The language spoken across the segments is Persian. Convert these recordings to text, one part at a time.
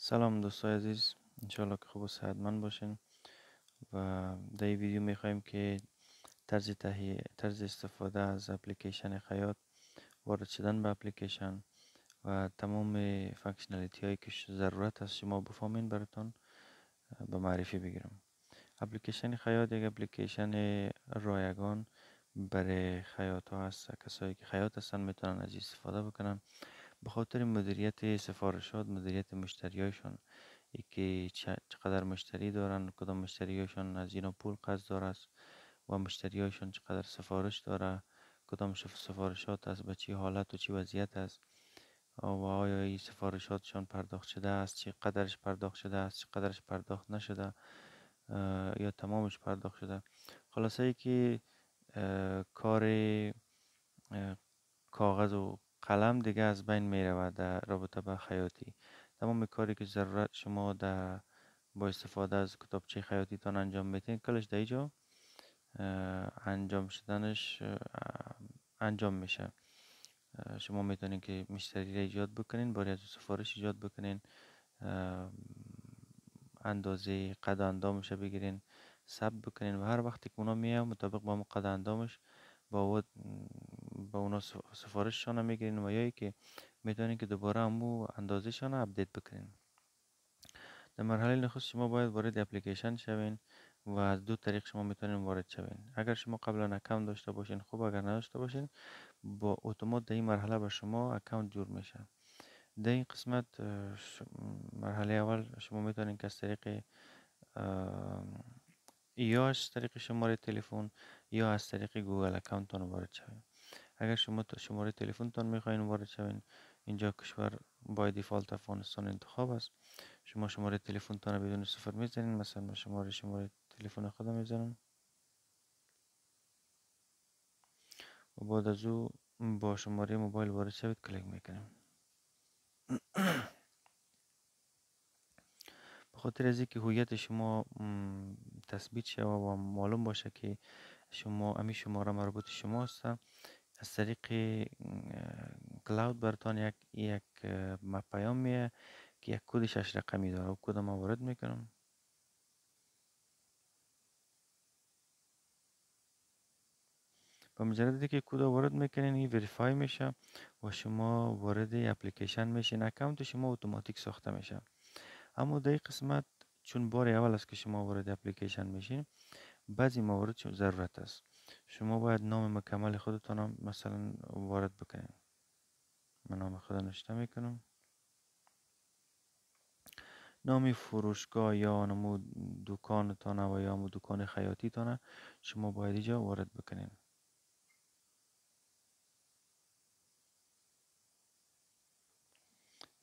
سلام دوستای عزیز، انشالله که خوب و صحتمند باشین. و در این ویدیو میخوایم که طرز استفاده از اپلیکیشن خیاط، وارد شدن به اپلیکیشن و تمام فانکشنالیتی هایی که ضرورت است شما بفهمین براتون به معرفی بگیرم. اپلیکیشن خیاط یک اپلیکیشن رایگان برای خیاط ها هست. کسایی که خیاط هستن میتونن از استفاده بکنن به خاطر مدیریت سفارشات، مدیریت مشتریایشون، که چقدر مشتری دارن، کدام مشتریایشون از اینا پول قرض داره است و مشتریایشون چقدر سفارش داره، کدام سفارشات از به چی حالت و چی وضعیت است و آیا این سفارشاتشون پرداخت شده است، چی قدرش پرداخت شده است، چی قدرش پرداخت نشده، یا تمامش پرداخت شده. خلاصه ای که کار کاغذ و قلم دیگه از بین می رود در رابطه با خیاطی. تمام کاری که ضرورت شما در با استفاده از کتابچه خیاطیتان انجام میتین کلش در اینجا انجام شدنش انجام میشه. شما میتونین که مشتری را ایجاد بکنین، باری از سفارش ایجاد بکنین، اندازه قد اندامش رو بگیرین، ثبت بکنین و هر وقتی که اونا میاد مطابق با قد اندامش با اونا سفارششان رو میگیرین و یا که میتونین که دوباره همو اندازه شان رو اپدیت بکنین. در مرحله نخست شما باید وارد اپلیکیشن شوین و از دو طریق شما میتونین وارد شوین. اگر شما قبلا اکانت داشته باشین خوب، اگر نداشته باشین با اتومات در این مرحله به شما اکانت جور میشه. در این قسمت مرحله اول شما میتونین که از طریق یا از طریق شماره تلفن یا از طریق گوگل اکانتتان وارد شوین. اگر شما شماره تلفنتان میخواین وارد شوین، اینجا کشور بای دیفالت افغانستان انتخاب است. شما شماره تلفنتان بدون صفر میزنین، مثلا من شماره تلفن خودم میزنم و بعد از او با شماره موبایل وارد شوید کلیک میکنیم. به خاطر از اینکه هویت شما تثبیت شود و معلوم باشه که شما امی شماره مربوط شما است، از طریق کلاود براتان یک پیام میه که یک کد 6 رقمی داره و کد ما وارد میکنم. با مجرد که کد وارد میکنین این وریفای میشه و شما وارد اپلیکیشن میشین، اکانت شما اتوماتیک ساخته میشه. اما در این قسمت چون بار اول است که شما وارد اپلیکیشن میشین، بعضی موارد ضرورت است شما باید نام مکمل خودتان هم مثلا وارد بکنین. من نام خودم نوشته میکنم، نام فروشگاه یا نمو دکانتان و یا نمو دکان خیاطیتان شما باید اینجا وارد بکنین.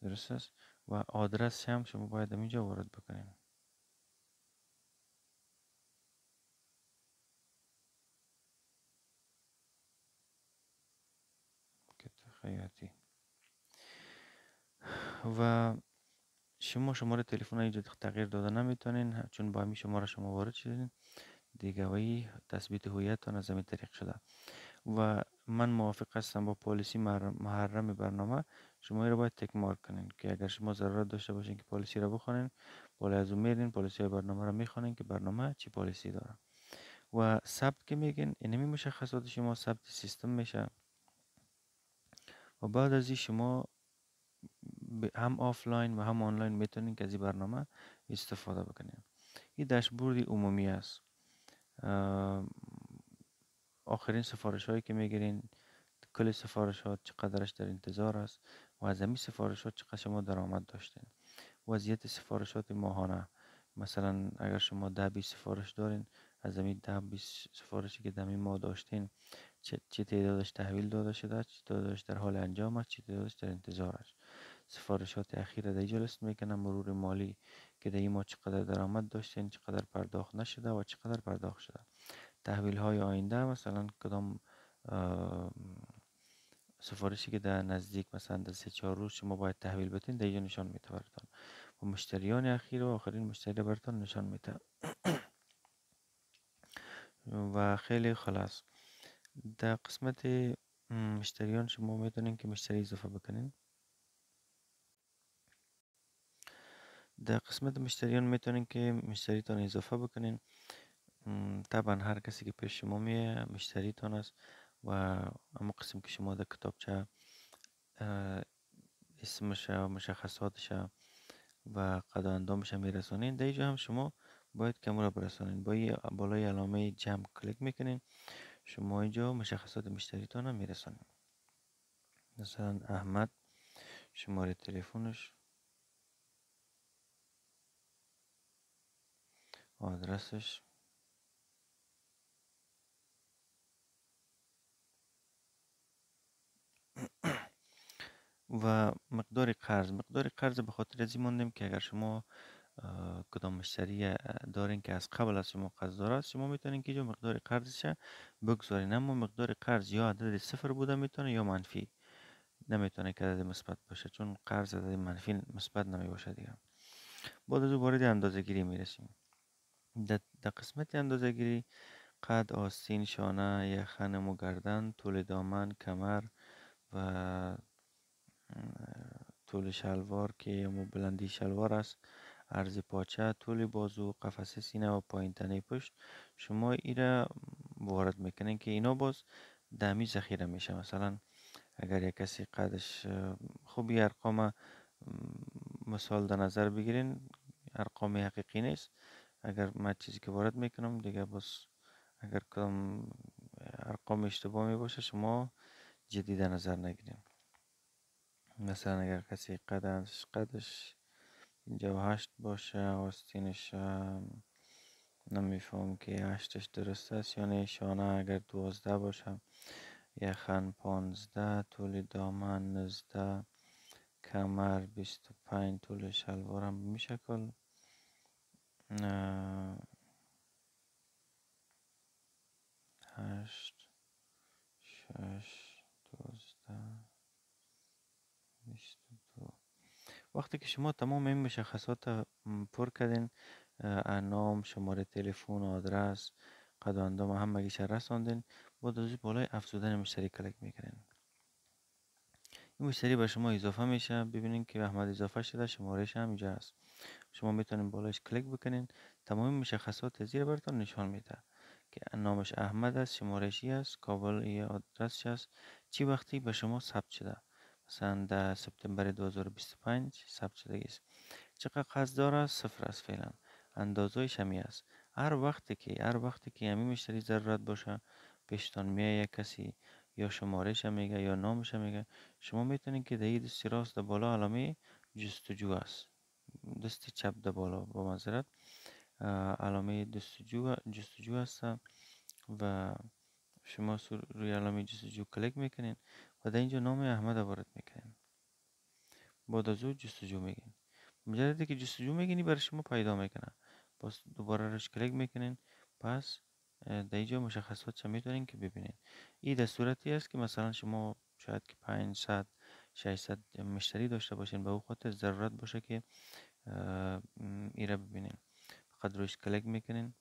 درست است؟ و آدرس هم شما باید اینجا وارد بکنین. خیاطی و شما شماره تلفن اینجا تغییر داده نمیتونین چون با همین شماره شما وارد شدین دیگه و تثبیت هویتتان از همین طریق شده. و من موافق هستم با پالیسی محرم برنامه شما رو باید تک مارک کنین که اگر شما ضرورت داشته باشین که پالیسی رو بخونین، بالا از اون میرین پالیسی برنامه رو میخونین که برنامه چی پالیسی داره. و ثبت که میگین اینمی مشخصات شما ثبت سیستم میشه و بعد از این شما هم آفلاین و هم آنلاین میتونین که از این برنامه استفاده بکنین. این داشبورد عمومی است. آخرین سفارش هایی که میگیرین، کل سفارشات چقدرش در انتظار است و از همین سفارشات چقدر شما درآمد داشتین. وضعیت سفارشات ماهانه، مثلا اگر شما 10-20 سفارش دارین، از همین 10-20 سفارشی که در این ماه داشتین چه تعدادش تحویل داده شده، چه تعدادش در حال انجام است، چه تعدادش در انتظار است. سفارشات اخیر در اینجا لیست میکنم، مرور مالی که در این ماه چقدر درآمد داشتین، چقدر پرداخت نشده و چقدر پرداخت شده. تحویل های آینده، مثلا کدام سفارشی که در نزدیک مثلا در 3-4 روز شما باید تحویل بدین در اینجا نشان میده براتون و مشتریان اخیر و آخرین مشتری براتون نشان میده. و خیلی خلاص در قسمت مشتریان شما میتونین که مشتری اضافه بکنین. در قسمت مشتریان میتونین که مشتریتان اضافه بکنین. طبعا هر کسی که پیش شما میه مشتریتان است و اما قسم که شما در کتابچه اسمش و مشخصاتش و قد و اندامش میرسونین، در اینجا هم شما باید کمو را برسونین. با بالای علامه جمع کلیک میکنین، شما اینجا مشخصات مشتریتان هم میرسونین. مثلا احمد، شماره تلفنش، آدرسش و مقدار قرض به خاطر از این موندیم که اگر شما کدام مشتری دارین که از قبل از شما قرضدار است، شما میتونین که جو مقدار قرضش بگذارین. اما مقدار قرض یا عدد صفر بوده میتونه یا منفی، نمیتونه که عدد مثبت باشه، چون قرض عدد منفی مثبت نمی باشه دیگه. بعد از او وارد اندازه گیری میرسیم. در قسمت اندازه گیری قد، آستین، شانه، یخن و گردن، طول دامن، کمر و طول شلوار که یا بلندی شلوار است، عرض پاچه، طول بازو، قفسه سینه و پایین تنه پشت، شما ایره وارد میکنین که اینا باز دمی ذخیره میشه. مثلا اگر یک کسی قدش خوبی ارقام مثال در نظر بگیرین، ارقام حقیقی نیست. اگر من چیزی که وارد میکنم دیگه باز اگر کدام ارقام اشتباه می باشه شما جدی در نظر نگیرین. مثلا اگر کسی قدش 58 باشه، آستینش نمیفهم که 8ش درست است یا نه. شانه اگر 12 باشه، یخن 15، طول دامن 19، کمر 25، طول شلوارم به می شکل 8، 6، 12، 22. وقتی که شما تمام این مشخصات پر کردین، نام، شماره تلفن، آدرس، قد و اندام همگیش رساندین، بعد از بالای افزودن مشتری کلیک میکنین. این مشتری به شما اضافه میشه. ببینین که احمد اضافه شده، شمارهش هم اینجا هست. شما میتونین بالایش کلیک بکنین، تمام مشخصات زیر براتون نشان میده که نامش احمد است، شماره‌شی است، کابل یا آدرسش است، چی وقتی به شما ثبت شده. مثلا در سپتامبر 2025 ثبت شده است. چقدر قرض داره؟ صفر است فعلا. اندازه‌اش همی است. هر وقتی که همین مشتری ضرورت باشه، پیشتان میاد یک کسی یا شمارهش میگه یا نامش میگه، شما میتونید که در این دستی راست در بالا علامه جستجو است، دست چپ در بالا با معذرت علامه جستجو هست و شما روی علامه جستجو کلیک میکنین و در اینجا نام احمد وارد میکنین. بعد از او جستجو میگین. مجردی که جستجو میگینی برای شما پیدا میکنه، باز دوباره روش کلیک میکنین. پس در اینجا مشخصات چه میتونین که ببینین. این در صورتی است که مثلا شما شاید که 500 600 مشتری داشته باشین، به او خاطر ضرورت باشه که ایره ببینین. فقط روش کلیک میکنین،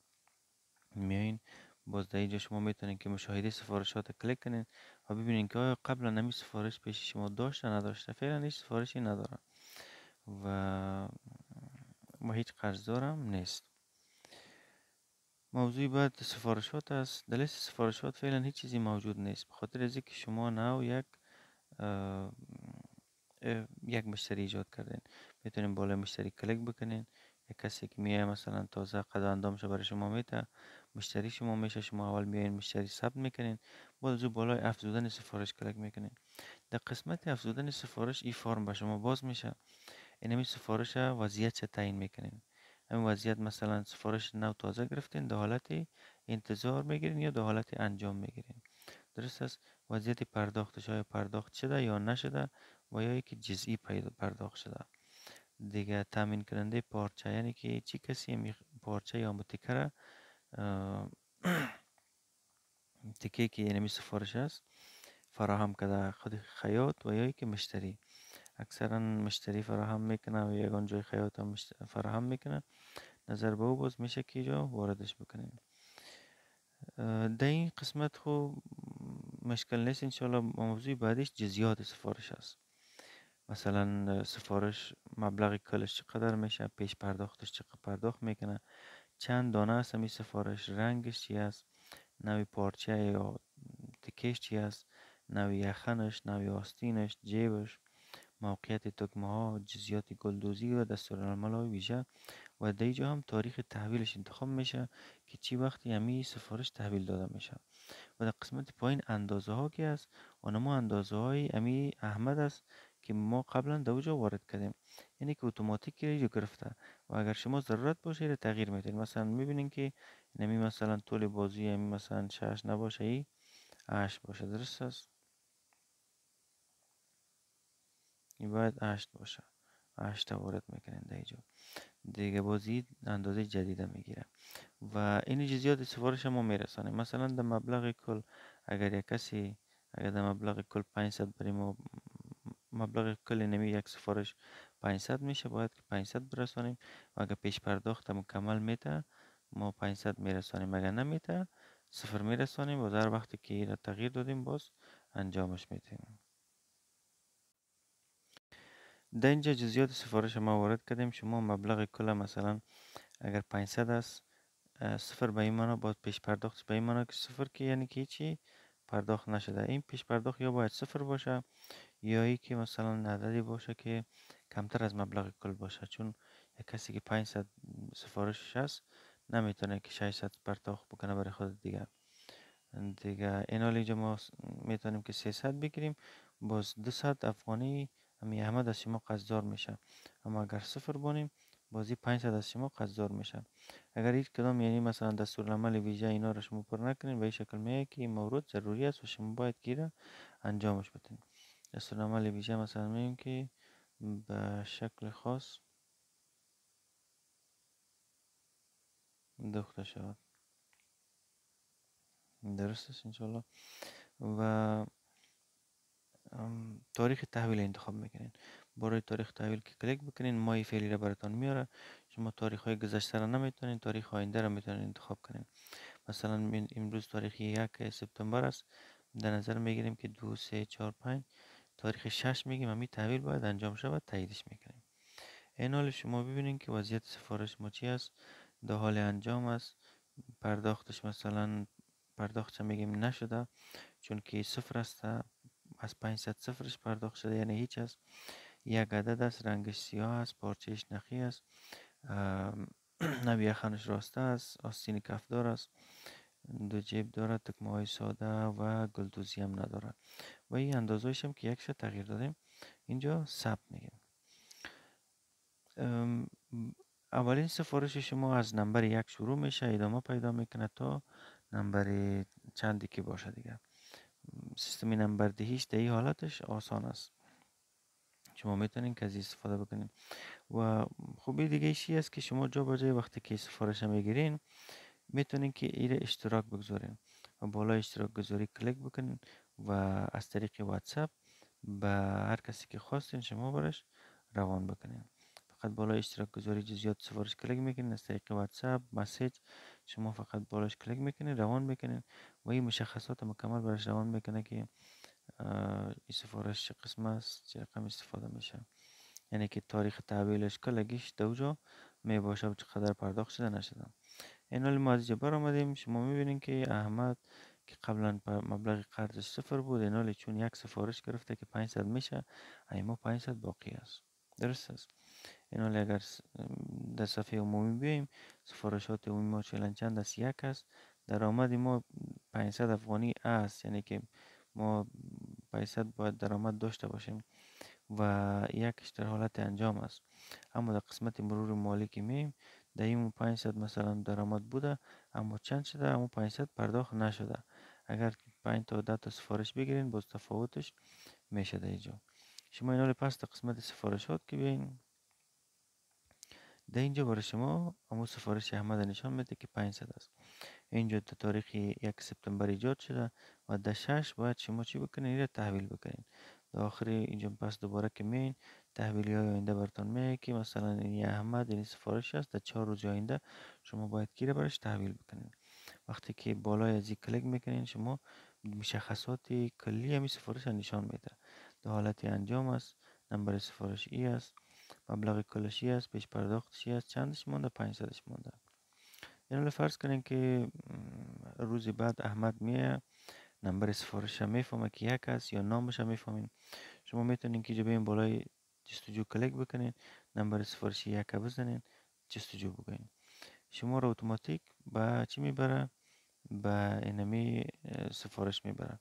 میایین. باز در اینجا شما میتونین که مشاهده سفارشات کلیک کنین و ببینین که آیا قبلا نمی سفارش پیش شما داشته نداشته. فعلا هیچ سفارشی نداره و ما هیچ قرضدار هم نیست. موضوع بعد سفارشات است. در لیست سفارشات فعلا هیچ چیزی موجود نیست، به خاطر از اینکه شما نو یک مشتری ایجاد کردین. میتونین بالا مشتری کلیک بکنین. یک کسی که میای مثلا تازه قد و اندامش برای شما میده، مشتری شما میشه. شما اول میایین مشتری ثبت میکنین، بعد از بالای افزودن سفارش کلیک میکنین. در قسمت افزودن سفارش این فرم به شما باز میشه. این سفارش وضعیت چه تعیین میکنین. همین وضعیت مثلا سفارش نو تازه گرفتین، در حالت انتظار میگیرین یا در حالت انجام میگیرین. درست است. وضعیت پرداختش های پرداخت شده یا نشده و یا که جزئی پرداخت شده. دیگه تامین کننده پارچه، یعنی که چی کسی پارچه یا متکره تکه که اینمی سفارش است فراهم کرده خود خیاط و یا که مشتری. اکثرا مشتری فراهم میکنه و یگان جای خیاط هم فراهم میکنه. نظر به او باز میشه که جا واردش بکنیم. در این قسمت خو مشکل نیست. انشاءالله موضوع بعدیش جزئیات سفارش است. مثلا سفارش مبلغ کلش چقدر میشه، پیش پرداختش چقدر پرداخت میکنه، چند دانه است این سفارش، رنگش چی است، نوع پارچه یا تکش چی است، نوع یخنش، نوع آستینش، جیبش، موقعیت تکمه ها، جزئیات گلدوزی و دستورالعمل های ویژه و در اینجا هم تاریخ تحویلش انتخاب میشه که چی وقتی همی سفارش تحویل داده میشه. و در قسمت پایین اندازه ها که است، اونما اندازه های امی احمد است که ما قبلا در اوجا وارد کردیم، یعنی که اتوماتیک رو گرفته و اگر شما ضرورت باشه رو تغییر میدین. مثلا میبینین که نمی مثلا طول بازوی امی مثلا 6 نباشه، ای 8 باشه، درست است؟ این باید 8 باشه، 8 وارد میکنین در اینجا دیگه، بازی اندازه جدیده میگیره و این جزئیات سفارش ما میرسانیم. مثلا در مبلغ کل اگر یک کسی، اگر در مبلغ کل 500 بریم و مبلغ کل نمی یک سفارش 500 میشه، باید که 500 برسانیم و اگر پیش پرداخت مکمل میته ما 500 میرسانیم، اگر نمیته صفر میرسانیم و در وقتی که این را تغییر دادیم باز انجامش میتیم. در اینجا جزئیات سفارش ما وارد کردیم. شما مبلغ کل مثلا اگر 500 است، صفر به این معنا باید پیش پرداخت به این معنا که صفر که یعنی که چی پرداخت نشده. این پیش پرداخت یا باید صفر باشه یا ای که مثلا عددی باشه که کمتر از مبلغ کل باشه، چون یک کسی که 500 سفارشش هست نمیتونه که 600 پرداخت بکنه برای خود دیگه این حال اینجا ما میتونیم که 300 بگیریم، باز 200 افغانی همی احمد از شما قرضدار میشه. اما اگر صفر بونیم بازی 500 از شما قرضدار میشه. اگر هیچ کدام یعنی مثلا دستورالعمل ویژه اینا رو شما پر نکنین به این شکل میگه که این مورد ضروری است و شما باید گیره انجامش بدین. دستورالعمل ویژه مثلا میگیم که به شکل خاص دخته شود، درست است انشالله. و تاریخ تحویل انتخاب میکنین. برای تاریخ تحویل که کلیک بکنین مای فعلی را براتون میاره. شما تاریخ های گذشته را نمیتونین، تاریخ آینده را میتونین انتخاب کنین. مثلا امروز تاریخ 1 سپتامبر است، در نظر میگیریم که 2 3 4 5 تاریخ 6 میگیم همین تحویل باید انجام شود، تاییدش میکنیم. این حال شما ببینین که وضعیت سفارش ما چی است، در حال انجام است. پرداختش مثلا پرداخت میگیم نشده چون که صفر است، از 500 صفرش پرداخت شده یعنی هیچ است. یک عدد است، رنگش سیاه است، پارچهش نخی است، نوی یخنش راسته است، آستین کفدار است، دو جیب دارد، تکمه های ساده و گلدوزی هم ندارد و این اندازهش هم که یک شد تغییر دادیم اینجا ثبت میگیم. اولین سفارش شما از نمبر 1 شروع میشه، ادامه پیدا میکنه تا نمبر چندی که باشه دیگه. سیستم نمبر دهیش در این حالتش آسان است، شما میتونین که از استفاده بکنین. و خوبی دیگه ایشی است که شما جا با جای وقتی که سفارش میگیرین میتونین که ایره اشتراک بگذارین و بالای اشتراک گذاری کلیک بکنین و از طریق واتساپ به هر کسی که خواستین شما برش روان بکنین. فقط بالای اشتراک گذاری جزئیات سفارش کلیک میکنین، از طریق واتساپ مسیج شما فقط بالاش کلیک میکنین روان میکنین و این مشخصات مکمل برش روان میکنه که این سفارش چه قسم است، چه رقم استفاده میشه، یعنی که تاریخ تحویلش کلگیش دوجا می باشه و چقدر پرداخت شده نشده. این حال ما از اینجا بر آمدیم، شما میبینین که احمد که قبلا مبلغ قرضش صفر بود، این حال چون یک سفارش گرفته که 500 میشه، ایما 500 باقی است، درست است. این حال اگر در صفحه عمومی بیاییم سفارشات عمومی ما چلن چند است، یک است، درآمد ما 500 افغانی است، یعنی که ما 500 باید درآمد داشته باشیم و یکش در حالت انجام است. اما در قسمت مرور مالی که میم در این 500 مثلا درآمد بوده اما چند شده، اما 500 پرداخت نشده. اگر 5 تا 10 تا سفارش بگیرین باز تفاوتش میشه در اینجا. شما این حال پس در قسمت سفارشات که بیاین در اینجا برای شما همون سفارش احمد نشان میده که 500 است. اینجا تا تاریخ 1 سپتامبر ایجاد شده و در 6 باید شما چی بکنین؟ را تحویل بکنین. در آخر اینجا پس دوباره که مین تحویلی های آینده براتون میگه که مثلا این احمد این سفارش است، در 4 روز آینده شما باید کی برش تحویل بکنین. وقتی که بالای از این کلیک میکنین شما مشخصات کلی همین سفارش نشان میده، در حالت انجام است، نمبر سفارش ای است، مبلغ کلشی است، پیش پرداختشی است، چندش مونده؟ 500 مونده. این فرض کنین که روز بعد احمد میه، نمبر سفارش میفهمه که یک است یا نامش میفهمین. شما میتونین که جبه این بالای جستجو کلیک بکنین، نمبر سفارش یک بزنین، جستجو بکنین. شما رو اتوماتیک به چی میبره؟ به اینمی سفارش میبره.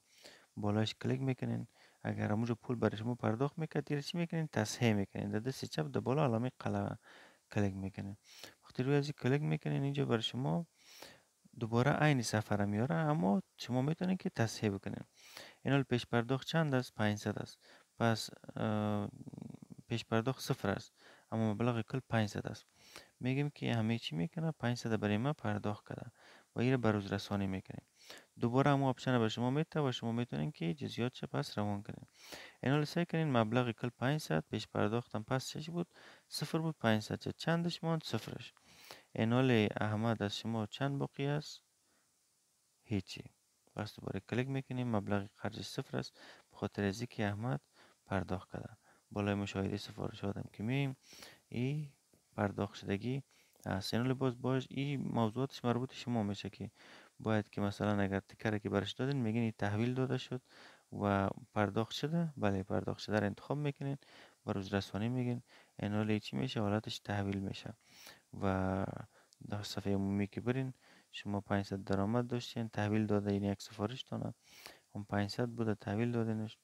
بالایش کلیک میکنین، اگر همونجا پول برای شما پرداخت میکرد دیگه چی میکنین؟ تصحیح میکنین. در دست چپ در بالا علامه قلم کلیک میکنین. وقتی روی ازی کلیک میکنین اینجا برای شما دوباره عین سفر میاره، اما شما میتونین که تصحیح بکنین. این پیش پرداخت چند است؟ 500 است. پس پیش پرداخت 0 است، اما مبلغ کل 500 است. میگیم که همه چی میکنه 500 برای ما پرداخت کرده و این بر روز رسانی میکنیم. دوباره هم آپشن به شما میده و شما میتونین که جزئیات چه پس روان کنین. اینو سعی کنین مبلغ کل 500، پیش پرداختم پس چش بود؟ 0 بود. 500 چندش ماند؟ 0ش. اینال احمد از شما چند باقی است؟ هیچی. پس دوباره کلیک میکنیم، مبلغ خرج 0 است، به خاطر از اینکه احمد پرداخت کرده. بالای مشاهده سفارشات هم که مییم ای پرداخت شدگی است. اینال باز این موضوعاتش مربوط شما میشه که باید که مثلا اگر تکره که برش دادین میگین این تحویل داده شد و پرداخت شده. بله پرداخت شده رو انتخاب میکنین، و روز رسانی میگین. اینال چی میشه؟ حالتش تحویل میشه. و در صفحه عمومی که برین شما 500 درآمد داشتین، تحویل داده این یک سفارش تانه، اون 500 بوده تحویل دادینش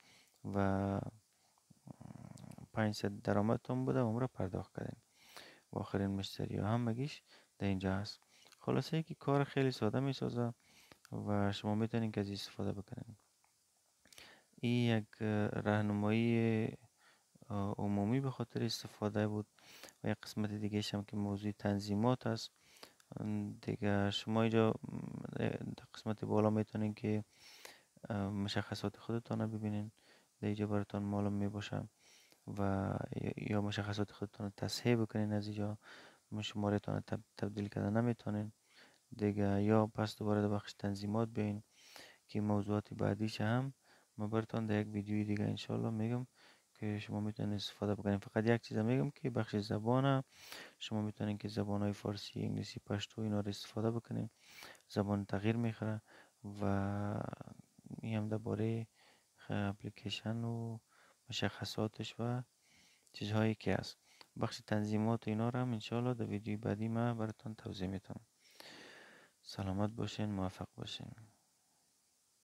و 500 درآمدتون بوده و اون رو پرداخت کردین و آخرین مشتری ها هم مگیش در اینجا هست. خلاصه ای که کار خیلی ساده می سازه و شما میتونین که از استفاده بکنین. این یک راهنمایی عمومی به خاطر استفاده بود و یک قسمت دیگه هم که موضوع تنظیمات است دیگه. شما اینجا در قسمت بالا میتونین که مشخصات خودتان ببینین، در اینجا براتون معلوم میباشه و یا مشخصات خودتان تصحیح بکنین. از اینجا شماره تان تبدیل کردن نمیتونین دیگه، یا پس دوباره در بخش تنظیمات بیاین که موضوعات بعدیش هم ما براتون در یک ویدیوی دیگه انشالله میگم که شما میتونین استفاده بکنین. فقط یک چیز میگم که بخش زبان شما میتونین که زبانهای فارسی، انگلیسی، پشتو اینا رو استفاده بکنین. زبان تغییر میخوره و این هم درباره اپلیکیشن و مشخصاتش و چیزهایی که هست. بخش تنظیمات و اینا رو هم انشالله در ویدیوی بعدی من براتون توضیح میتونم. سلامت باشین، موفق باشین.